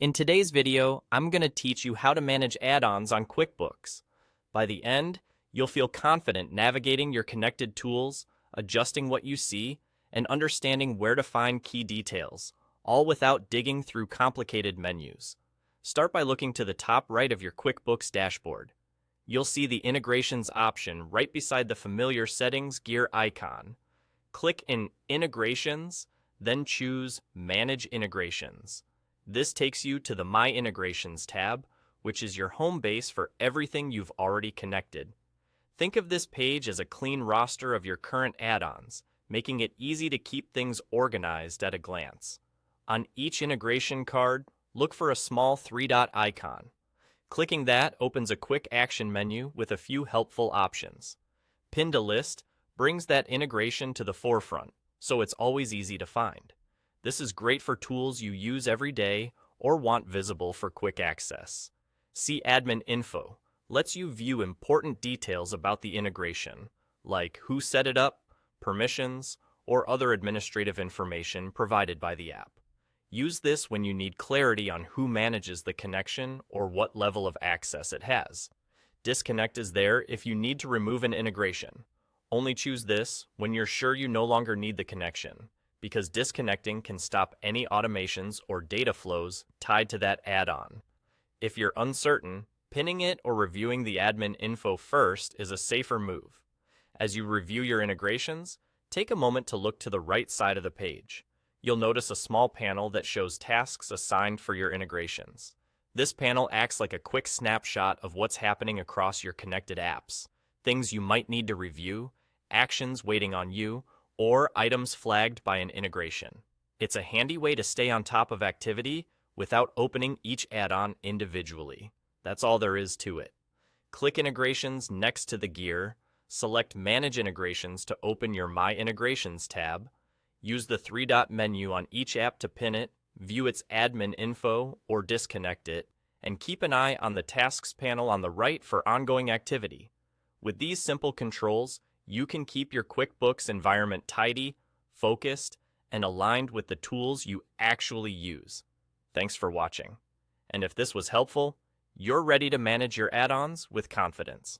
In today's video, I'm going to teach you how to manage add-ons on QuickBooks. By the end, you'll feel confident navigating your connected tools, adjusting what you see, and understanding where to find key details, all without digging through complicated menus. Start by looking to the top right of your QuickBooks dashboard. You'll see the Integrations option right beside the familiar Settings gear icon. Click in Integrations, then choose Manage Integrations. This takes you to the My Integrations tab, which is your home base for everything you've already connected. Think of this page as a clean roster of your current add-ons, making it easy to keep things organized at a glance. On each integration card, look for a small three-dot icon. Clicking that opens a quick action menu with a few helpful options. Pinned to List brings that integration to the forefront, so it's always easy to find. This is great for tools you use every day or want visible for quick access. See Admin Info lets you view important details about the integration, like who set it up, permissions, or other administrative information provided by the app. Use this when you need clarity on who manages the connection or what level of access it has. Disconnect is there if you need to remove an integration. Only choose this when you're sure you no longer need the connection, because disconnecting can stop any automations or data flows tied to that add-on. If you're uncertain, pinning it or reviewing the admin info first is a safer move. As you review your integrations, take a moment to look to the right side of the page. You'll notice a small panel that shows tasks assigned for your integrations. This panel acts like a quick snapshot of what's happening across your connected apps, things you might need to review, actions waiting on you, or items flagged by an integration. It's a handy way to stay on top of activity without opening each add-on individually. That's all there is to it. Click Integrations next to the gear, select Manage Integrations to open your My Integrations tab, use the three-dot menu on each app to pin it, view its admin info, or disconnect it, and keep an eye on the Tasks panel on the right for ongoing activity. With these simple controls, you can keep your QuickBooks environment tidy, focused, and aligned with the tools you actually use. Thanks for watching. And if this was helpful, you're ready to manage your add-ons with confidence.